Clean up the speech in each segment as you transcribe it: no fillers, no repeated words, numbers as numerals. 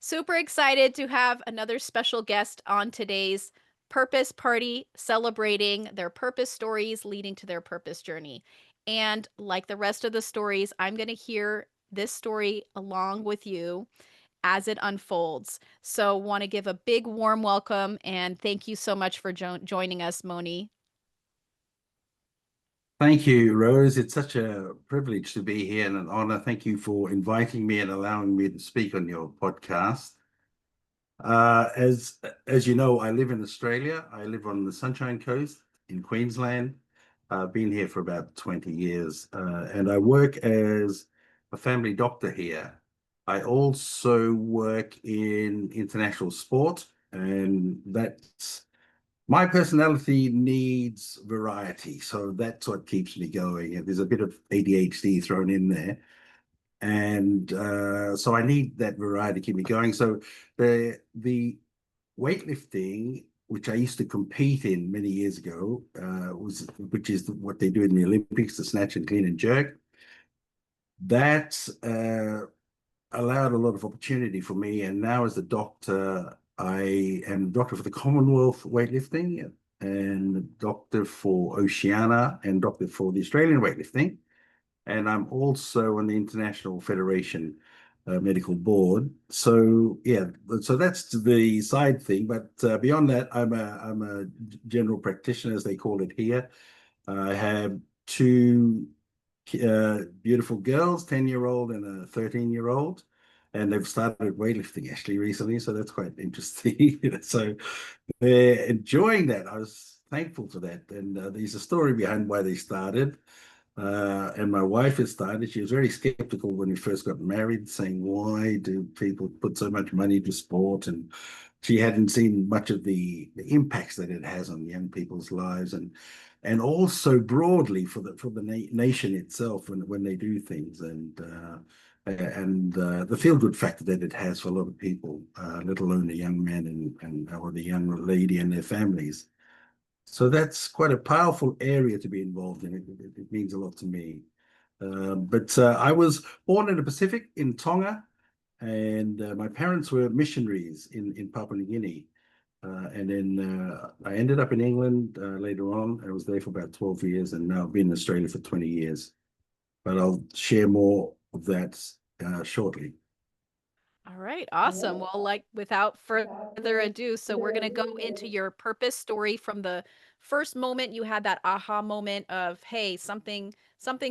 Super excited to have another special guest on today's Purpose Party, celebrating their purpose stories leading to their purpose journey. And like the rest of the stories, I'm going to hear this story along with you as it unfolds. So, want to give a big warm welcome and thank you so much for joining us, Moni. Thank you, Rose. It's such a privilege to be here and an honor. Thank you for inviting me and allowing me to speak on your podcast. Uh, as as you know, I live in Australia. I live on the Sunshine Coast in Queensland. I've been here for about 20 years, and I work as a family doctor here. I also work in international sport, and that's my personality needs variety, so that's what keeps me going. And there's a bit of ADHD thrown in there, and so I need that variety to keep me going. So the weightlifting, which I used to compete in many years ago, which is what they do in the Olympics, the snatch and clean and jerk. That allowed a lot of opportunity for me. And now, as a doctor, I am doctor for the Commonwealth weightlifting and doctor for Oceania and doctor for the Australian weightlifting. And I'm also on the International Federation Medical Board. So yeah, so that's the side thing. But beyond that, I'm a general practitioner, as they call it here. I have two beautiful girls, 10-year-old and a 13-year-old. And they've started weightlifting actually recently, so that's quite interesting. So they're enjoying that. I was thankful for that. And there's a story behind why they started. And my wife has started. She was very skeptical when we first got married, saying, "Why do people put so much money into sport?" And she hadn't seen much of the impacts that it has on young people's lives, and also broadly for the nation itself when they do things, and the feel good factor that it has for a lot of people, let alone the young men and or the young lady and their families. So that's quite a powerful area to be involved in. It means a lot to me. But I was born in the Pacific in Tonga, and my parents were missionaries in Papua New Guinea. And then I ended up in England later on. I was there for about 12 years, and now I've been in Australia for 20 years. But I'll share more of that shortly. All right, awesome. Well, like without further ado, so we're going to go into your purpose story from the first moment you had that aha moment of, hey, something's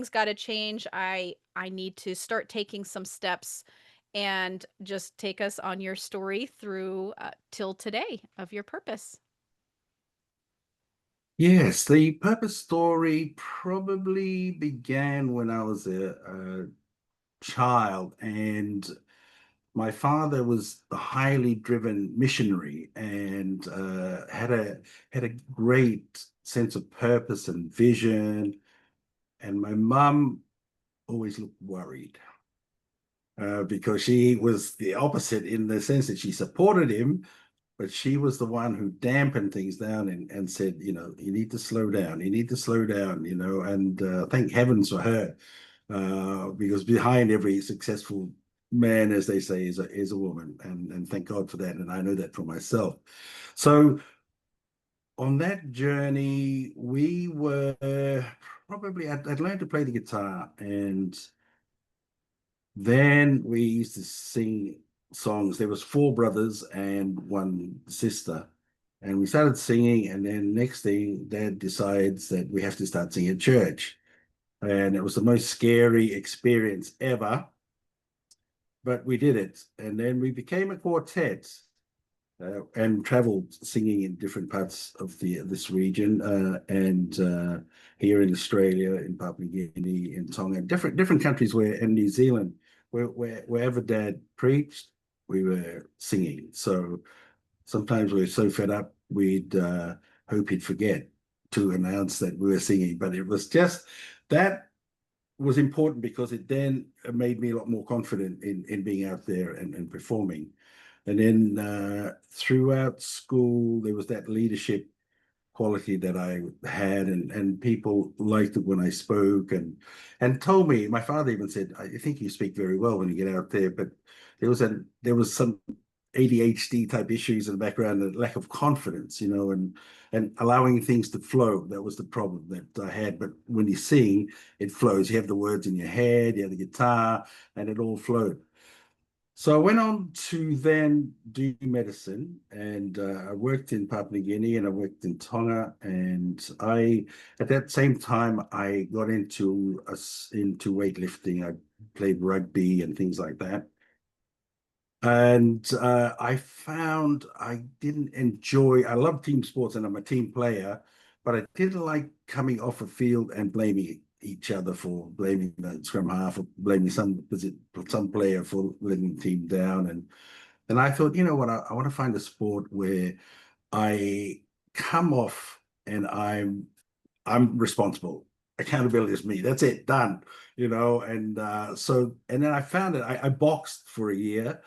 got to change. I need to start taking some steps and just take us on your story through till today of your purpose. Yes, the purpose story probably began when I was a child, and my father was a highly driven missionary and had a great sense of purpose and vision. And my mum always looked worried because she was the opposite in the sense that she supported him, but she was the one who dampened things down and said, you need to slow down, you need to slow down, and thank heavens for her, because behind every successful man, as they say, is a woman, and thank God for that, and I know that for myself. So on that journey, we were probably I'd learned to play the guitar, and then we used to sing songs. There was four brothers and one sister. And we started singing, and then next thing, Dad decides that we have to start singing at church. And it was the most scary experience ever, but we did it. And then we became a quartet and traveled singing in different parts of this region, and here in Australia, in Papua New Guinea, in Tonga, different countries where in New Zealand, wherever Dad preached, we were singing. So sometimes we were so fed up we'd hope he'd forget to announce that we were singing, but it was just that was important because it then made me a lot more confident in being out there and performing. And then throughout school, there was that leadership quality that I had, and people liked it when I spoke, and told me. My father even said, "I think you speak very well when you get out there," but there was some ADHD type issues in the background, and lack of confidence, and allowing things to flow. That was the problem that I had. But when you sing, it flows. You have the words in your head, you have the guitar, and it all flowed. So I went on to then do medicine, and I worked in Papua New Guinea and I worked in Tonga. And at that same time, I got into weightlifting. I played rugby and things like that. And I found I didn't enjoy, I love team sports and I'm a team player, but I didn't like coming off a field and blaming each other for blaming the scrum half or blaming some player for letting the team down. And I thought, you know what, I want to find a sport where I come off and I'm responsible. Accountability is me. That's it, done. And then I found it. I boxed for a year,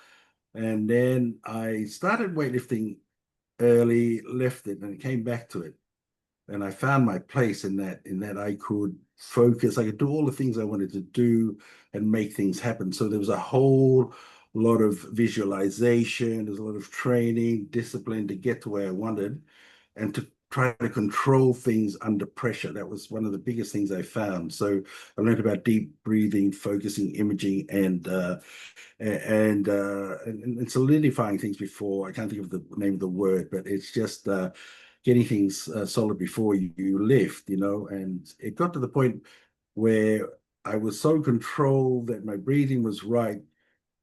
and then I started weightlifting early, left it, and came back to it. And I found my place in that I could focus, I could do all the things I wanted to do and make things happen. So there was a whole lot of visualization, there's a lot of training, discipline to get to where I wanted and to try to control things under pressure. That was one of the biggest things I found. So I learned about deep breathing, focusing, imaging, and solidifying things before. I can't think of the name of the word, but it's just getting things solid before you lift, and it got to the point where I was so controlled that my breathing was right.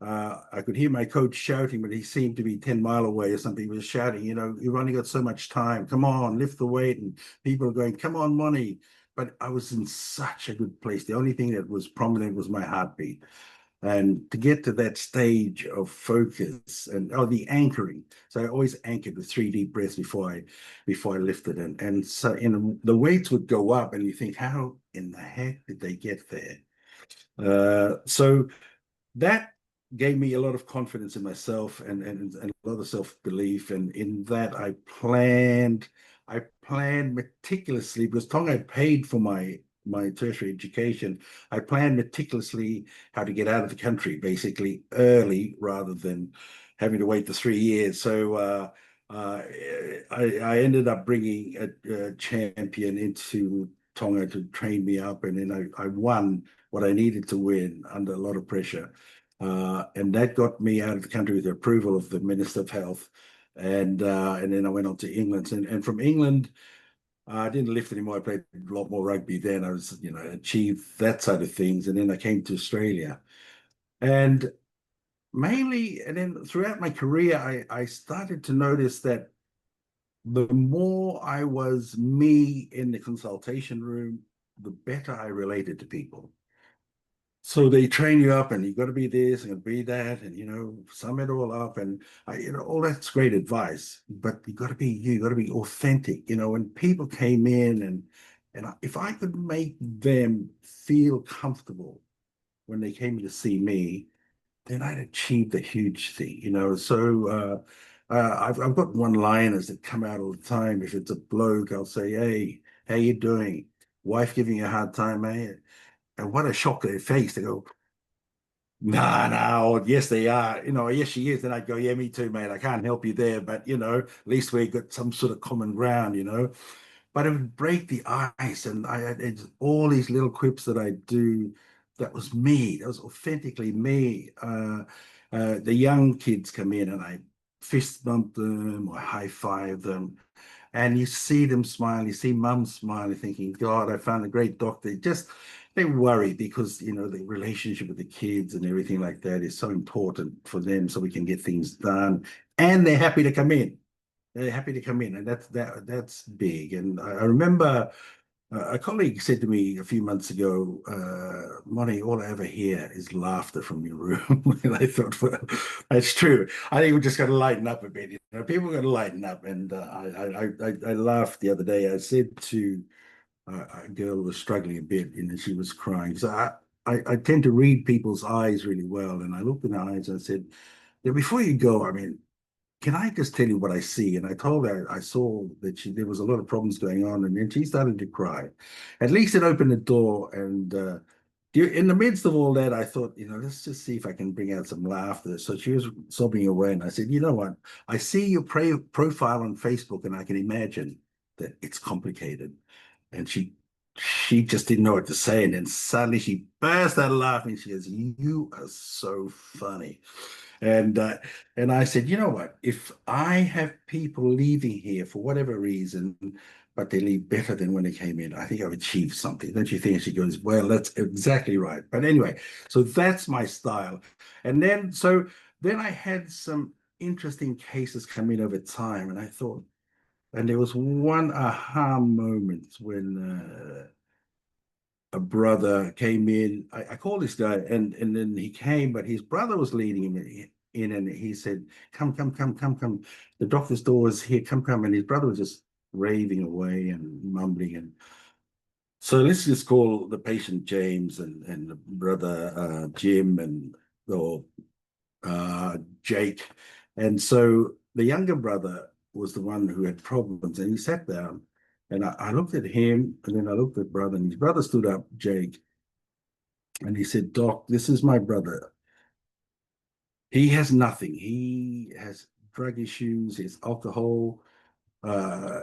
I could hear my coach shouting, but he seemed to be 10 mile away or something. He was shouting, you've only got so much time. Come on, lift the weight. And people are going, come on, Moni. But I was in such a good place. The only thing that was prominent was my heartbeat. And to get to that stage of focus and the anchoring. So I always anchored with 3 deep breaths before I lifted. And so the weights would go up and you think, how in the heck did they get there? So that gave me a lot of confidence in myself and a lot of self-belief. And in that I planned meticulously because Tonga had paid for my tertiary education. I planned meticulously how to get out of the country basically early rather than having to wait the 3 years. So I ended up bringing a champion into Tonga to train me up, and then I won what I needed to win under a lot of pressure. And that got me out of the country with the approval of the Minister of Health. And then I went on to England. And from England, I didn't lift anymore. I played a lot more rugby then. I was, achieved that side of things. And then I came to Australia. And mainly, and then throughout my career, I started to notice that the more I was me in the consultation room, the better I related to people. So they train you up and you got to be this and be that and, sum it all up. And, all that's great advice, but you got to be you, got to be authentic, when people came in and if I could make them feel comfortable when they came to see me, then I'd achieved a huge thing, So I've got one-liners that come out all the time. If it's a bloke, I'll say, "Hey, how you doing? Wife giving you a hard time, eh?" And what a shock to their face. They go, "No, no, yes, they are. Yes, she is." And I'd go, "Yeah, me too, mate. I can't help you there, but at least we got some sort of common ground. But it would break the ice, and it's all these little quips that I do. That was me. That was authentically me. The young kids come in, and I fist bump them or high five them, and you see them smile, you see mum smiling, thinking, God, I found a great doctor. Just they worry because the relationship with the kids and everything like that is so important for them, so we can get things done. And they're happy to come in. They're happy to come in, and that's big. And I remember a colleague said to me a few months ago, Moni, all I ever hear is laughter from your room. And I thought, well, that's true. I think we just got to lighten up a bit. People got to lighten up. And I laughed the other day. I said to a girl who was struggling a bit, she was crying. So I tend to read people's eyes really well. And I looked in her eyes and I said, yeah, before you go, I mean, can I just tell you what I see? And I told her I saw that there was a lot of problems going on, and then she started to cry. At least it opened the door, and in the midst of all that, I thought, let's just see if I can bring out some laughter. So she was sobbing away, and I said, you know what? I see your profile on Facebook, and I can imagine that it's complicated. And she just didn't know what to say, and then suddenly she burst out laughing. She goes, "You are so funny," and uh, and I said, you know what? If I have people leaving here for whatever reason, but they leave better than when they came in, I think I've achieved something. Don't you think? She goes, well, that's exactly right. But anyway, so that's my style. And then I had some interesting cases come in over time, and I thought, and there was one aha moment when a brother came in. I called this guy, and then he came, but his brother was leading him in, and he said, "Come, come, come, come, come. The doctor's door is here. Come, come." And his brother was just raving away and mumbling. And so let's just call the patient James and the brother Jim and or Jake. And so the younger brother was the one who had problems, and he sat down. And I looked at him, and then I looked at brother, and his brother stood up, Jake, and he said, "Doc, this is my brother. He has nothing. He has drug issues, he has alcohol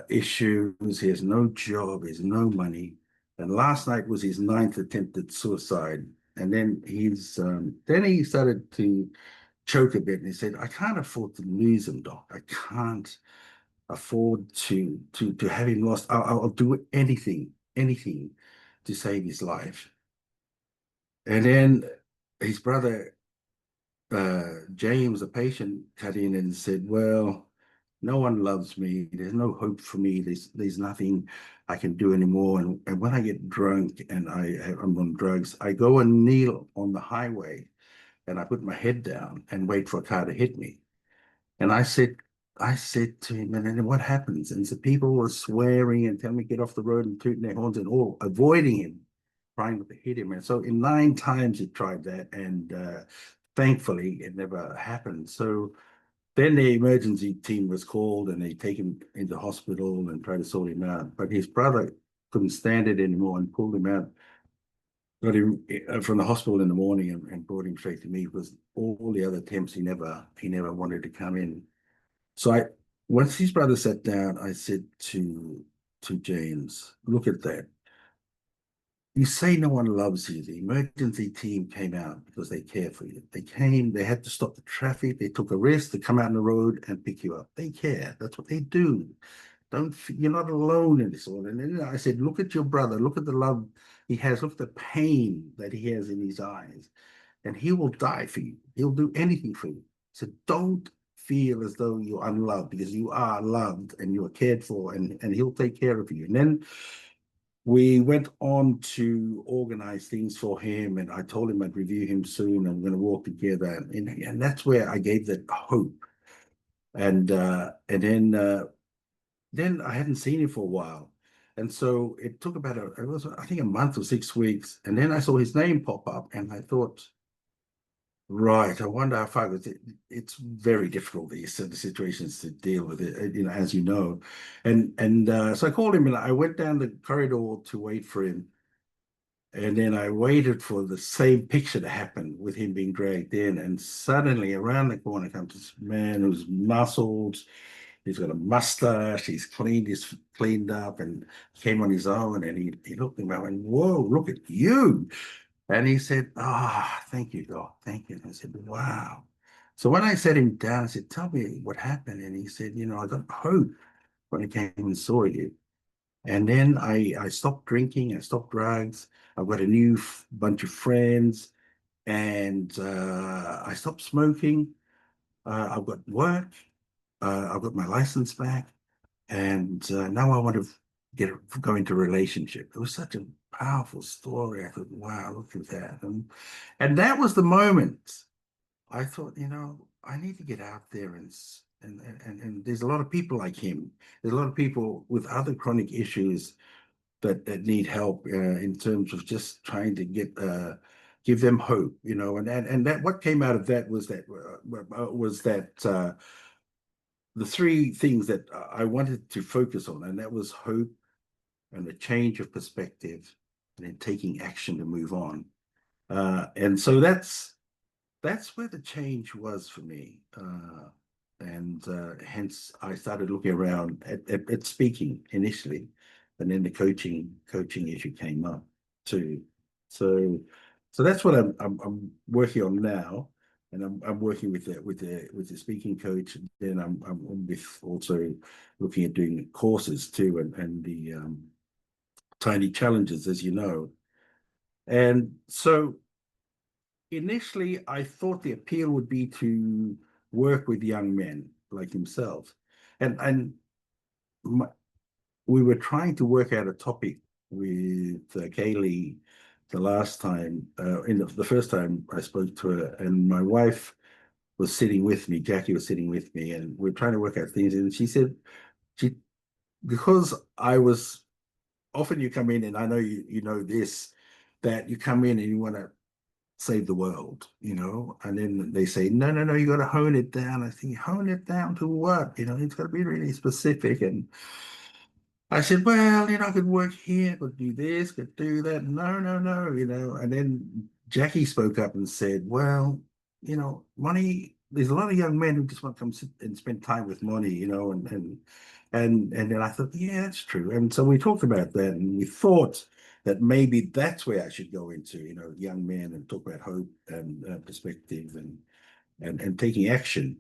issues, he has no job, he has no money. And last night was his ninth attempted suicide. And then he started to choke a bit, and he said, I can't afford to lose him, Doc. I can't afford to have him lost. I'll do anything to save his life." And then his brother James, the patient, cut in and said, "Well, no one loves me. There's no hope for me. There's nothing I can do anymore. And when I get drunk and I'm on drugs, I go and kneel on the highway and I put my head down and wait for a car to hit me." And I said to him, and then what happens? And so people were swearing and telling me get off the road and tooting their horns and all, avoiding him, trying not to hit him. And so in 9 times he tried that, and thankfully it never happened. So then the emergency team was called, and they take him into hospital and try to sort him out. But his brother couldn't stand it anymore and pulled him out, got him from the hospital in the morning, and brought him straight to me because all the other attempts he never wanted to come in. So once his brother sat down, I said to James, "Look at that. You say no one loves you. The emergency team came out because they care for you. They came, they had to stop the traffic, they took a risk to come out on the road and pick you up. They care. That's what they do. You're not alone in this all." And then I said, "Look at your brother, look at the love he has, look at the pain that he has in his eyes. And he will die for you. He'll do anything for you. So don't feel as though you're unloved, because you are loved and you are cared for, and he'll take care of you." And then we went on to organize things for him, and I told him I'd review him soon. I'm going to work together, and that's where I gave that hope. And then I hadn't seen him for a while, and so it took about it was I think a month or 6 weeks, and then I saw his name pop up, and I thought, right, I wonder how far, because it's very difficult these sort of situations to deal with it, as you know. And so I called him, and I went down the corridor to wait for him. And then I waited for the same picture to happen with him being dragged in. And suddenly around the corner comes this man who's muscled. He's got a mustache. He's cleaned up and came on his own. And he looked at me and went, "Whoa, look at you." And he said, "Ah, oh, thank you, Doc. Thank you." And I said, "Wow." So when I sat him down, I said, "Tell me what happened." And he said, "I got hope when I came and saw you. And then I stopped drinking, I stopped drugs. I've got a new bunch of friends, and I stopped smoking. I've got work. I've got my license back, and now I want to go into a relationship." It was such a powerful story. I thought, wow, look at that. And that was the moment I thought, I need to get out there, and there's a lot of people like him. There's a lot of people with other chronic issues that need help in terms of just trying to give them hope. And that what came out of that was that the three things that I wanted to focus on, and that was hope and a change of perspective, and then taking action to move on. And so that's where the change was for me. And hence I started looking around at speaking initially, and then the coaching issue came up too. So so that's what I'm working on now, and I'm working with the speaking coach. And then I'm with also looking at doing courses too, and the tiny challenges, as you know. And so initially, I thought the appeal would be to work with young men like himself, and my, we were trying to work out a topic with Kaylee the last time, in the first time I spoke to her, and my wife was sitting with me, Jackie was sitting with me, and we are trying to work out things, and she said she because I was often you come in, and I know you know this, that you come in and you want to save the world, and then they say, no, no, no, you got to hone it down. I think, hone it down to what? It's got to be really specific. And I said, well, I could work here, could do this, could do that. No, no, no, And then Jackie spoke up and said, well, Moni, there's a lot of young men who just want to come sit and spend time with Moni, and then I thought, yeah, that's true. And so we talked about that, and we thought that maybe that's where I should go into, young men, and talk about hope and perspective, and taking action.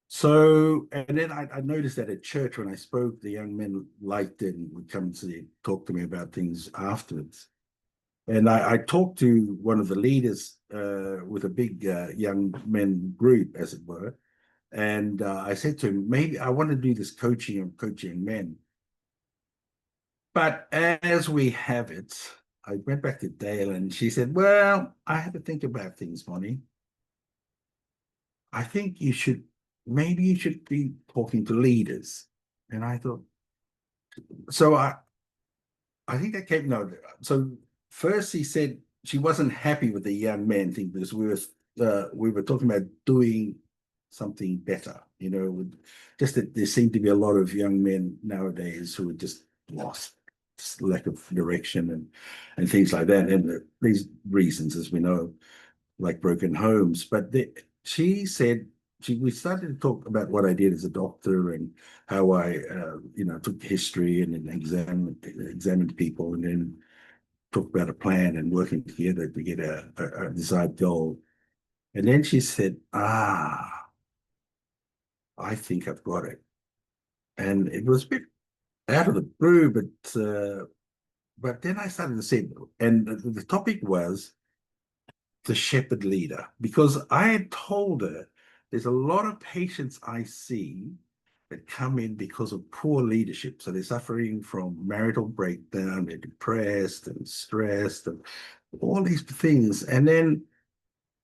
So, and then I noticed that at church when I spoke, the young men liked it and would come to talk to me about things afterwards. And I talked to one of the leaders with a big young men group, as it were. And I said to him, maybe I want to do this coaching of coaching men. But as we have it, I went back to Dale, and she said, well, I have to think about things, Moni. I think maybe you should be talking to leaders. And I thought, so I think that came, no, so first he said she wasn't happy with the young man thing, because we were talking about doing something better, just that there seemed to be a lot of young men nowadays who were just lost, just lack of direction, and things like that. And these reasons, as we know, like broken homes. But she said, we started to talk about what I did as a doctor, and how I, took history and then examined people, and then talked about a plan and working together to get a desired goal. And then she said, I think I've got it. And it was a bit out of the blue, but then I started to say, and the topic was the shepherd leader, because I had told her there's a lot of patients I see that come in because of poor leadership. So they're suffering from marital breakdown, they're depressed and stressed, and all these things. And then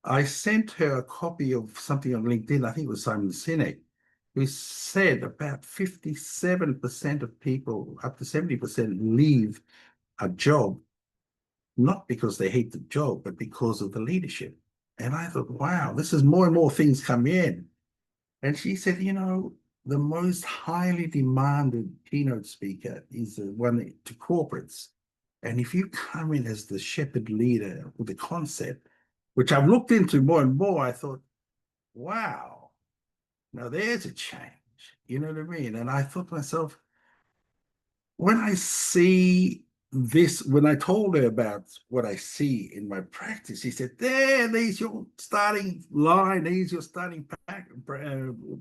I sent her a copy of something on LinkedIn, I think it was Simon Sinek, who said about 57% of people, up to 70%, leave a job not because they hate the job, but because of the leadership. And I thought, wow, this is more and more things come in. And she said, the most highly demanded keynote speaker is the one to corporates. And if you come in as the shepherd leader with the concept, which I've looked into more and more, I thought, wow, now there's a change. You know what I mean? And I thought to myself, when I see this, when I told her about what I see in my practice, she said, there's your starting line, there's your starting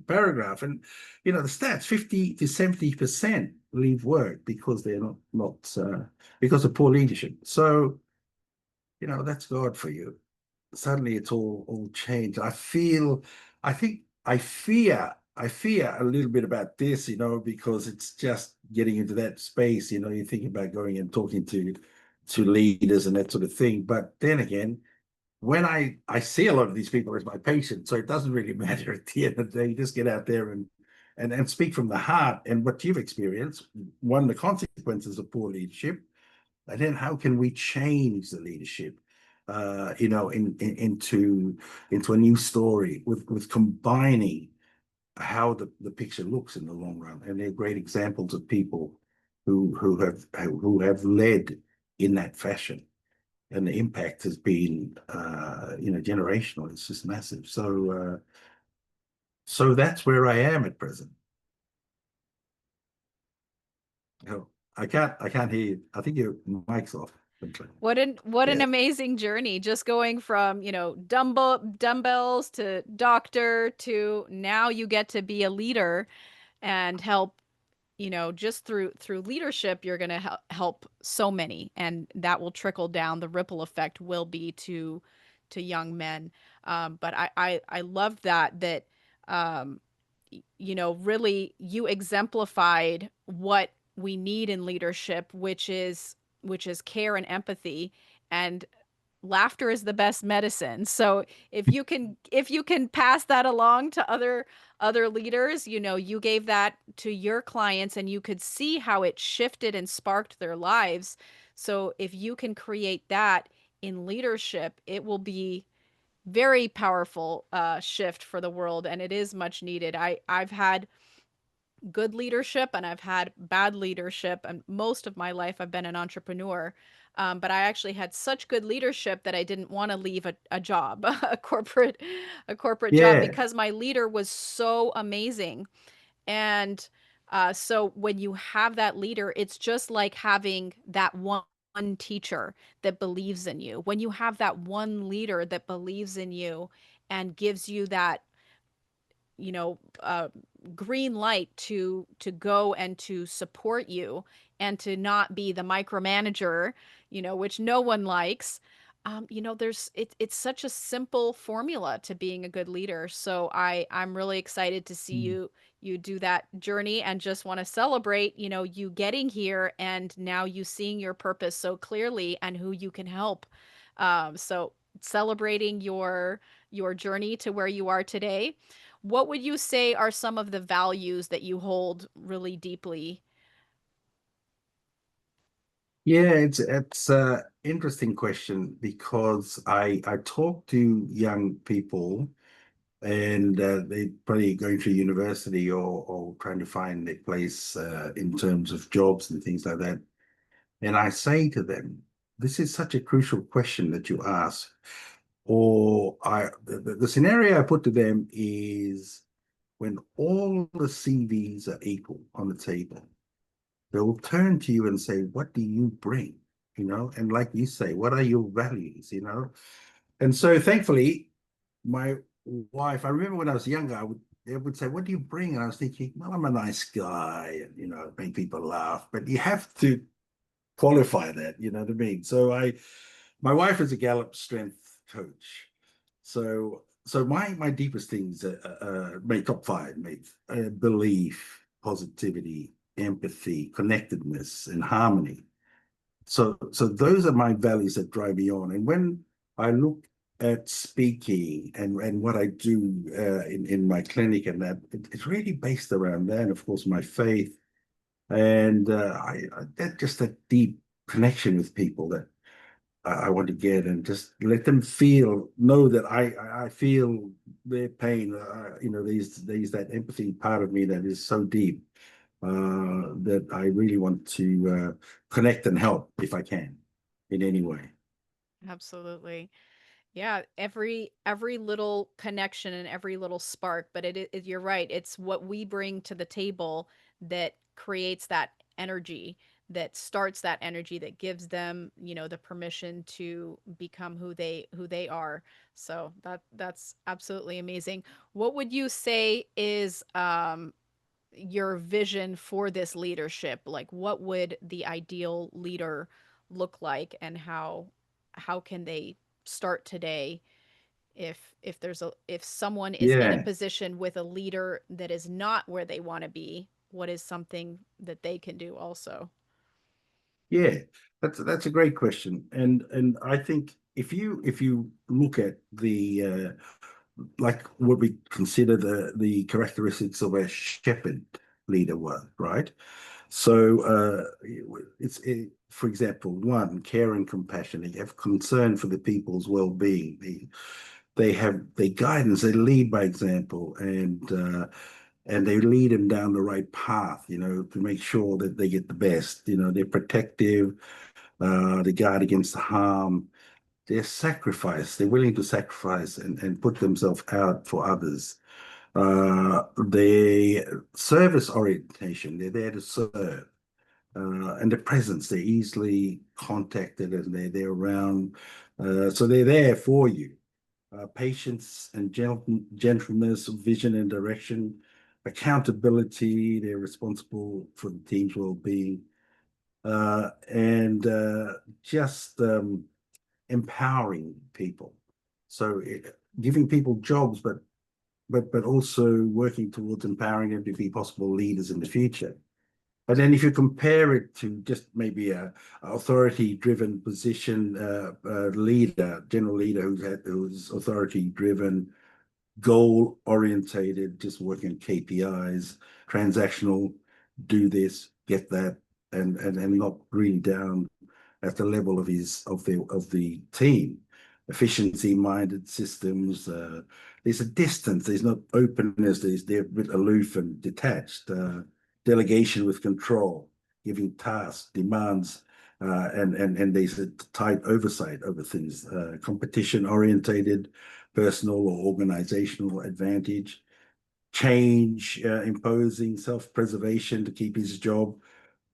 paragraph. And, the stats, 50 to 70% leave work because they're not because of poor leadership. So, that's God for you. Suddenly it's all changed. I think I fear a little bit about this, because it's just getting into that space, you think about going and talking to leaders and that sort of thing. But then again, when I see a lot of these people as my patients, so it doesn't really matter at the end of the day. You just get out there and speak from the heart, and what you've experienced, one, the consequences of poor leadership, and then how can we change the leadership, into a new story with combining how the picture looks in the long run. And they're great examples of people who have led in that fashion. And the impact has been generational. It's just massive. So that's where I am at present. Oh, I can't hear you. I think your mic's off. What an Yeah. amazing journey, just going from, dumbbells to doctor to now you get to be a leader and help, just through leadership you're going to help so many, and that will trickle down. The ripple effect will be to young men. But I love that um really you exemplified what we need in leadership, which is care and empathy, and laughter is the best medicine. So if you can pass that along to other leaders, you gave that to your clients and you could see how it shifted and sparked their lives. So if you can create that in leadership, it will be very powerful shift for the world, and it is much needed. I've had good leadership and I've had bad leadership, and most of my life I've been an entrepreneur. But I actually had such good leadership that I didn't want to leave a job, a corporate job, Yeah. because my leader was so amazing. And so when you have that leader, it's just like having that one teacher that believes in you. When you have that one leader that believes in you and gives you that, you know, uh, green light to go and to support you and to not be the micromanager, which no one likes. It's such a simple formula to being a good leader. So I'm really excited to see you do that journey, and just want to celebrate, you getting here and now you seeing your purpose so clearly and who you can help. So celebrating your journey to where you are today. What would you say are some of the values that you hold really deeply? Yeah, it's a interesting question because I talk to young people and they're probably going through university or trying to find their place in terms of jobs and things like that. And I say to them, this is such a crucial question that you ask. Or the scenario I put to them is when all the CVs are equal on the table, they'll turn to you and say, what do you bring? And like you say, what are your values? And so thankfully, my wife, I remember when I was younger, they would say, what do you bring? And I was thinking, well, I'm a nice guy and, make people laugh. But you have to qualify that, you know what I mean? My wife is a Gallup strength coach. So my deepest things my top five, mate, belief, positivity, empathy, connectedness, and harmony. So those are my values that drive me on. And when I look at speaking and what I do in my clinic and that, it's really based around that. And of course, my faith and that just that deep connection with people that I want to get and just let them know that I feel their pain. There's that empathy part of me that is so deep that I really want to connect and help if I can in any way. Absolutely. Yeah, every little connection and every little spark, but you're right. It's what we bring to the table that creates that energy, that starts that energy, that gives them, the permission to become who they are. So that's absolutely amazing. What would you say is your vision for this leadership? Like, what would the ideal leader look like, and how can they start today if someone is in a Yeah, position with a leader that is not where they want to be? What is something that they can do also? yeah, that's a great question, and I think if you look at the like what we consider the characteristics of a shepherd leader was, right? So for example, one, care and compassion. They have concern for the people's well-being. They have they guidance. They lead by example, and and they lead them down the right path, to make sure that they get the best. They're protective, they guard against harm. They're willing to sacrifice and put themselves out for others. They service orientation, they're there to serve. And the presence, they're easily contacted and they're around. So they're there for you. Patience and gentleness, vision and direction, accountability, they're responsible for the team's well-being, and just empowering people. So giving people jobs, but also working towards empowering them to be possible leaders in the future. And then if you compare it to just maybe a authority-driven position, leader, general leader who's authority-driven, goal-orientated, just working KPIs, transactional, do this, get that, and not really down at the level of the team. Efficiency-minded systems. There's a distance. There's not openness. They're a bit aloof and detached. Delegation with control, giving tasks, demands, and there's a tight oversight over things. Competition-orientated, personal or organizational advantage. Change, imposing self-preservation to keep his job.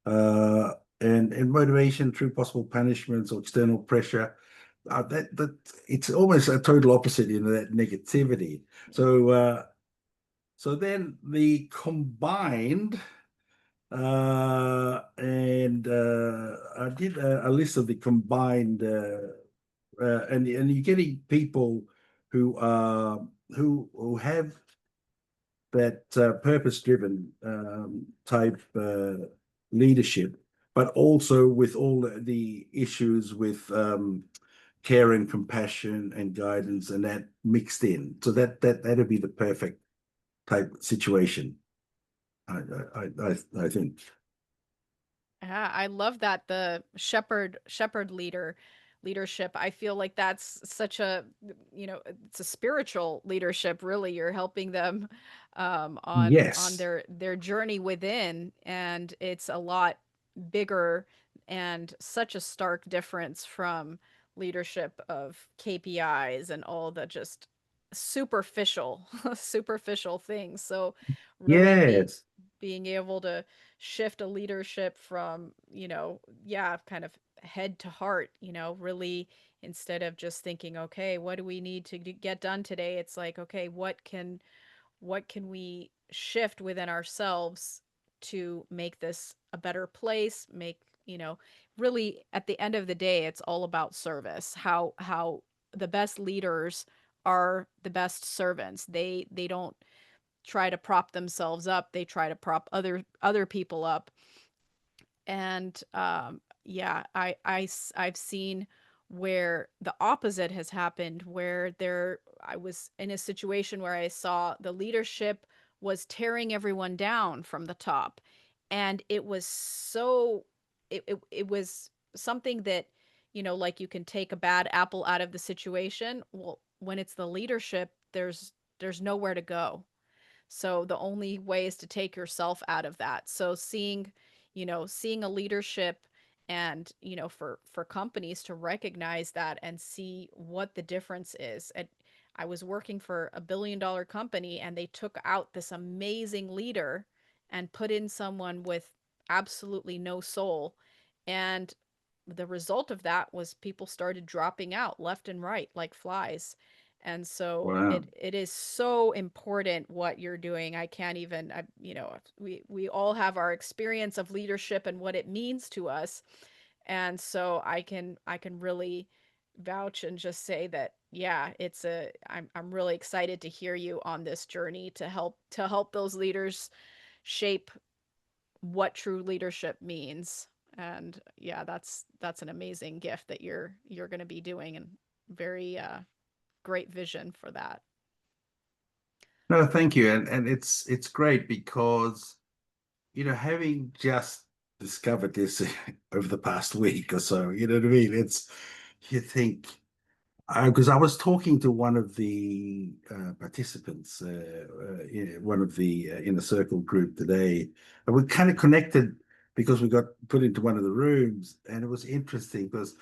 Uh, and motivation through possible punishments or external pressure. That it's almost a total opposite, that negativity. So then the combined, and I did a list of the combined, and you're getting people who have that purpose-driven type leadership, but also with all the issues with care and compassion and guidance, and that mixed in. So that'd be the perfect type situation. I think. Yeah, I love that the shepherd leadership. I feel like that's such a, it's a spiritual leadership really. You're helping them on Yes. their journey within, and it's a lot bigger and such a stark difference from leadership of KPIs and all the just superficial superficial things. So really Yes. being able to shift a leadership from, yeah, kind of head to heart, really, instead of just thinking, okay, what do we need to get done today? It's like, okay, what can we shift within ourselves to make this a better place, make, really at the end of the day, it's all about service. How the best leaders are the best servants. They don't try to prop themselves up. They try to prop other people up. And yeah, I've seen where the opposite has happened, where I was in a situation where I saw the leadership was tearing everyone down from the top, and it was so it was something that, like, you can take a bad apple out of the situation. Well, when it's the leadership, there's nowhere to go. So the only way is to take yourself out of that. So seeing a leadership, and, for companies to recognize that and see what the difference is. And I was working for a $1 billion company, and they took out this amazing leader and put in someone with absolutely no soul. And the result of that was people started dropping out left and right like flies. And so Wow. it is so important what you're doing. I can't even, we all have our experience of leadership and what it means to us. And so I can really vouch and just say that, yeah, I'm really excited to hear you on this journey to help those leaders shape what true leadership means. And yeah, that's an amazing gift that you're going to be doing, and very great vision for that. No, thank you. And it's great because, having just discovered this over the past week or so, you know what I mean? You think, Because I was talking to one of the participants, one of the inner circle group today, and we kind of connected because we got put into one of the rooms, and it was interesting because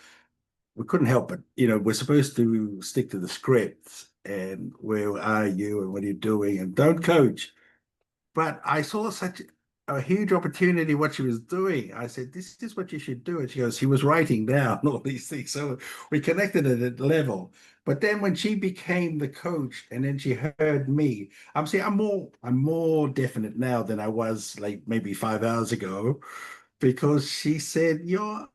we couldn't help it. We're supposed to stick to the scripts and where are you and what are you doing and don't coach. But I saw such a huge opportunity what she was doing. I said, "This is what you should do." And she goes, she was writing down all these things. So we connected at that level. But then when she became the coach and then she heard me, I'm saying I'm more definite now than I was like maybe 5 hours ago because she said, "You're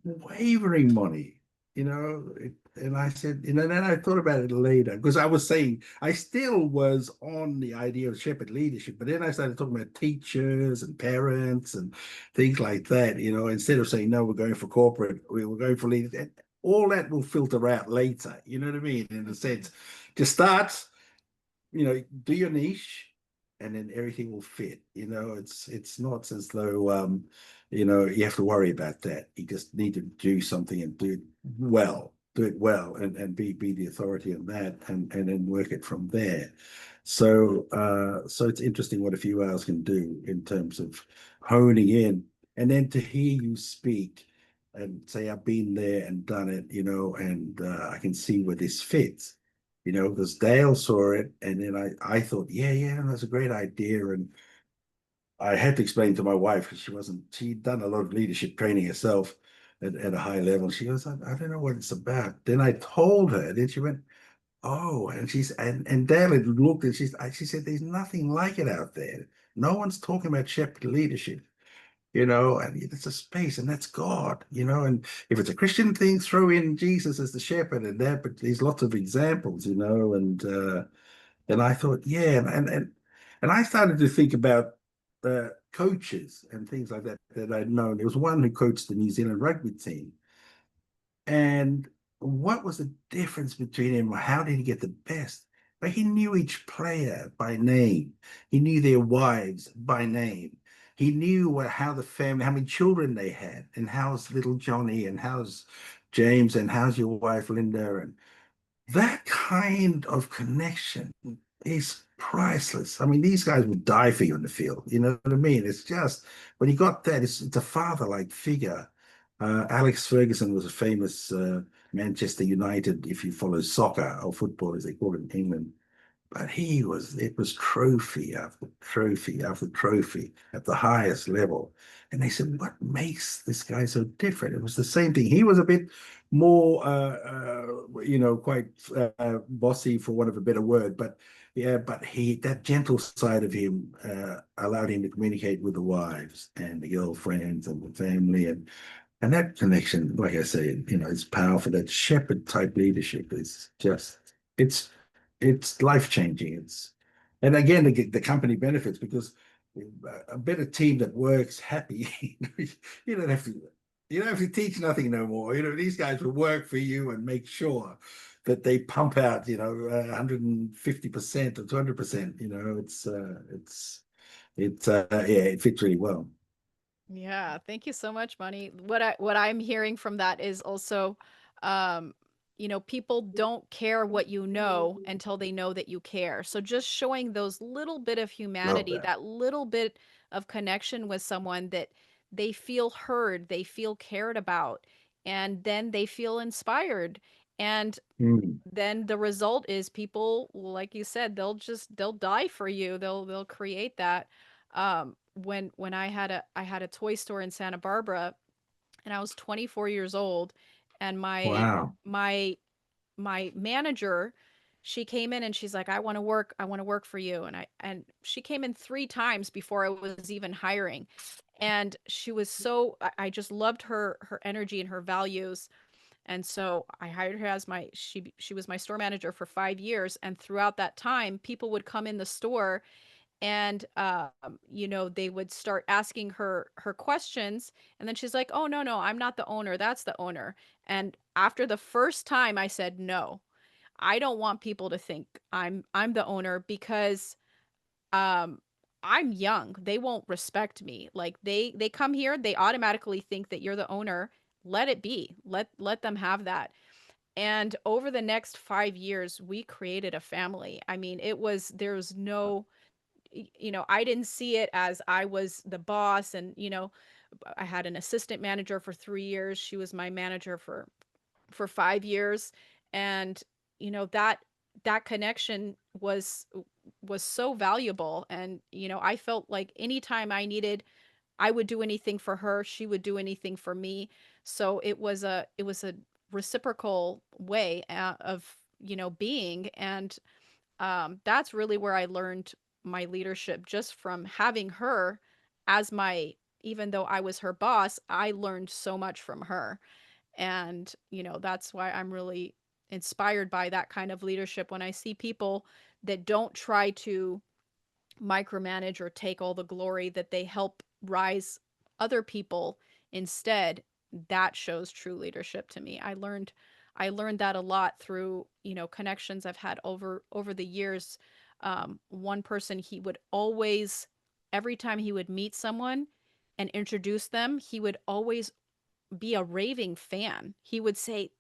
wavering money, and I said, and then I thought about it later because I was saying I still was on the idea of shepherd leadership, but then I started talking about teachers and parents and things like that, instead of saying, no, we're going for corporate, we're going for leaders. And all that will filter out later, you know what I mean? In a sense, just start, do your niche and then everything will fit. It's not as though you have to worry about that. You just need to do something and do it well and be the authority on that and then work it from there. So it's interesting what a few hours can do in terms of honing in and then to hear you speak and say, I've been there and done it, and I can see where this fits, because Dale saw it, and then I thought, yeah, yeah, that's a great idea. And I had to explain to my wife because she'd done a lot of leadership training herself at a high level. She goes, I don't know what it's about. Then I told her, then she went, oh, and Dale had looked and she said, there's nothing like it out there. No one's talking about shepherd leadership. And it's a space, and that's God, and if it's a Christian thing, throw in Jesus as the shepherd and that, but there's lots of examples, and I thought, yeah, and I started to think about coaches and things like that that I'd known. There was one who coached the New Zealand rugby team, and what was the difference between him? How did he get the best? But he knew each player by name. He knew their wives by name. He knew how the family, how many children they had, and how's little Johnny, and how's James, and how's your wife Linda, and that kind of connection is priceless. I mean, these guys would die for you in the field. You know what I mean? It's just when you got that, it's a father-like figure. Alex Ferguson was a famous Manchester United, if you follow soccer or football, as they call it in England, but it was trophy after trophy after trophy at the highest level. And they said, what makes this guy so different? It was the same thing. He was a bit more, quite bossy, for want of a better word. But yeah, but that gentle side of him allowed him to communicate with the wives and the girlfriends and the family. And that connection, like I say, it's powerful. That shepherd type leadership is just, it's it's life changing. And again, the company benefits because a better team that works happy, you don't have to you don't have to teach nothing no more. These guys will work for you and make sure that they pump out, 150% or 200%. Yeah, it fits really well. Yeah, thank you so much, Moni. What I'm hearing from that is also, um, people don't care what you know until they know that you care. So just showing those little bit of Love humanity, that. that little bit of connection with someone that they feel heard, they feel cared about, and then they feel inspired. And Mm. then the result is people, like you said, they'll die for you. They'll create that. When I had a toy store in Santa Barbara, and I was 24 years old, and Wow. my manager, she came in and she's like, I want to work for you. And she came in 3 times before I was even hiring. And she was I just loved her energy and her values. And so I hired her as she was my store manager for 5 years. And throughout that time, people would come in the store, and they would start asking her questions. And then she's like, oh, no, no, I'm not the owner, that's the owner. And after the first time, I said, no, I don't want people to think I'm the owner, because um I'm young. They won't respect me. Like, they come here, they automatically think that you're the owner. Let it be. Let them have that. And over the next 5 years, we created a family. I mean, there's no, I didn't see it as I was the boss. And, I had an assistant manager for 3 years. She was my manager for 5 years. And, that connection was so valuable. And, I felt like anytime I would do anything for her, she would do anything for me. So it was a reciprocal way of being. And that's really where I learned my leadership, just from having her as my, even though I was her boss, I learned so much from her. And that's why I'm really inspired by that kind of leadership. When I see people that don't try to micromanage or take all the glory, that they help rise other people instead, that shows true leadership to me. I learned that a lot through, connections I've had over the years. One person, he would always, every time he would meet someone and introduce them, he would always be a raving fan. He would say,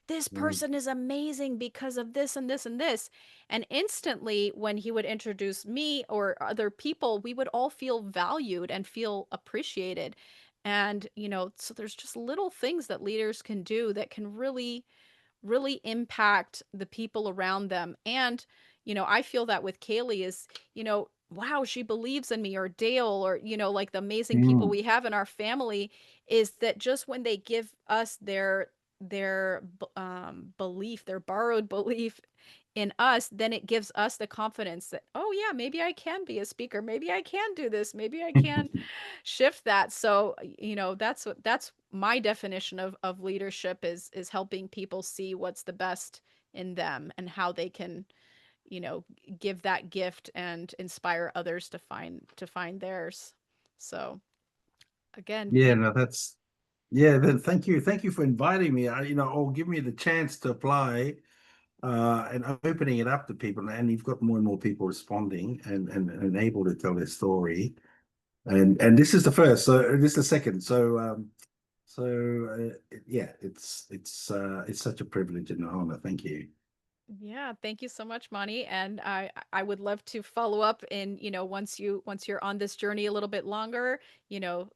this Mm. person is amazing because of this and this and this. And instantly, when he would introduce me or other people, we would all feel valued and feel appreciated. And, so there's just little things that leaders can do that can really impact the people around them. And, I feel that with Kaylee is, wow, she believes in me, or Dale, or, like the amazing people Mm. we have in our family, is that just when they give us their belief, their borrowed belief in us, then it gives us the confidence that, oh yeah, maybe I can be a speaker, maybe I can do this, maybe I can shift that. So, that's my definition of leadership, is helping people see what's the best in them and how they can, you know, give that gift and inspire others to find theirs. So, again, Yeah, thank no, that's yeah. Then thank you for inviting me. Or give me the chance to apply, and opening it up to people. And you've got more and more people responding and able to tell their story. And this is the first, so this is the second. Yeah, it's such a privilege and an honor. Thank you. Yeah, thank you so much, Moni. And I would love to follow up in, once you're on this journey a little bit longer,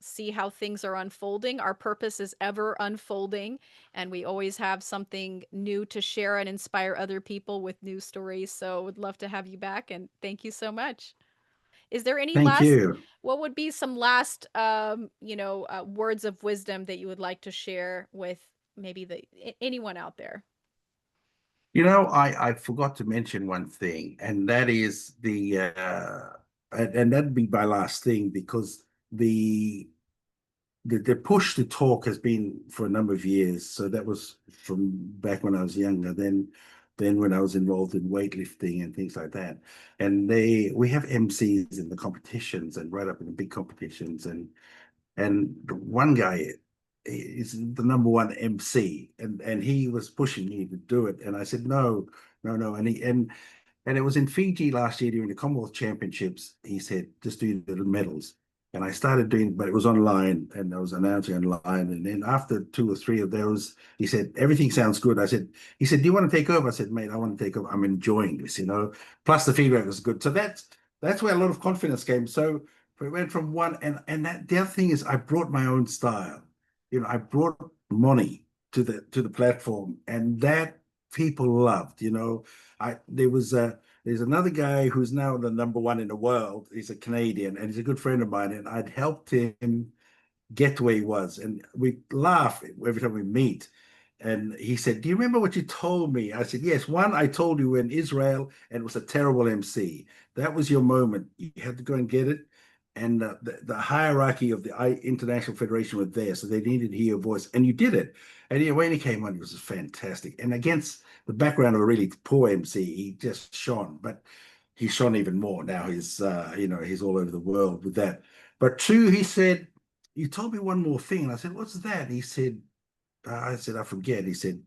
see how things are unfolding. Our purpose is ever unfolding, and we always have something new to share and inspire other people with new stories. So would love to have you back, and thank you so much. Is there any Thank last, you. what would be some last words of wisdom that you would like to share with maybe anyone out there? I forgot to mention one thing, and that is and that'd be my last thing, because the push to talk has been for a number of years. So that was from back when I was younger. Then when I was involved in weightlifting and things like that. And we have MCs in the competitions and right up in the big competitions. And one guy is the number one MC, and he was pushing me to do it. And I said, no, no, no. And it was in Fiji last year during the Commonwealth Championships. He said, just do the medals. And I started doing, but it was online, and I was announcing online. And then after two or three of those, he said, everything sounds good. He said, do you want to take over? I said, mate, I want to take over. I'm enjoying this. Plus the feedback was good. So that's where a lot of confidence came. So it went from one, and that the other thing is I brought my own style. I brought Moni to the platform, and that people loved. There's another guy who's now the number one in the world. He's a Canadian, and he's a good friend of mine, and I'd helped him get where he was. And we laugh every time we meet. And he said, do you remember what you told me? I said, yes. One, I told you in Israel, and it was a terrible MC. That was your moment. You had to go and get it. And the hierarchy of the International Federation were there, so they needed to hear your voice. And you did it. And when he came on, he was fantastic. And against the background of a really poor MC, he just shone. But he's shone even more now. He's all over the world with that. But two, he said, you told me one more thing. And I said, what's that? He said, I said, I forget. He said,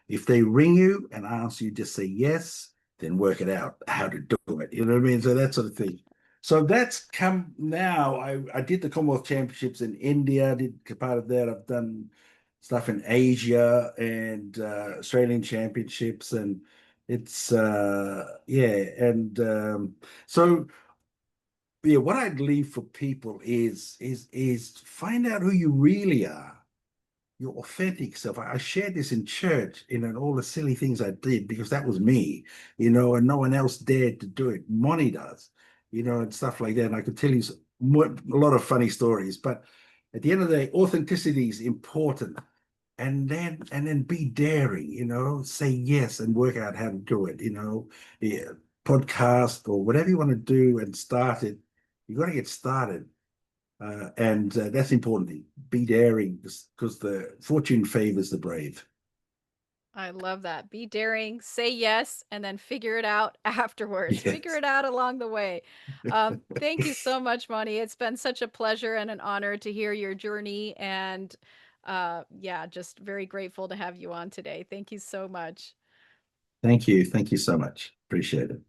if they ring you and ask you, just say yes, then work it out how to do it. You know what I mean? So that sort of thing. So that's come now. I did the Commonwealth Championships in India, I did part of that. I've done stuff in Asia and Australian championships, and it's yeah, and so yeah, what I'd leave for people is find out who you really are, your authentic self. I shared this in church in all the silly things I did because that was me, and no one else dared to do it. Moni does, and stuff like that. And I could tell you a lot of funny stories, but at the end of the day, authenticity is important. And then be daring, say yes and work out how to do it, yeah, podcast or whatever you want to do and start it. You got to get started. And that's important. Be daring because the fortune favors the brave. I love that. Be daring, say yes, and then figure it out afterwards. Figure Yes. it out along the way. Thank you so much, Moni. It's been such a pleasure and an honor to hear your journey. And yeah, just very grateful to have you on today. Thank you so much. Thank you. Thank you so much. Appreciate it.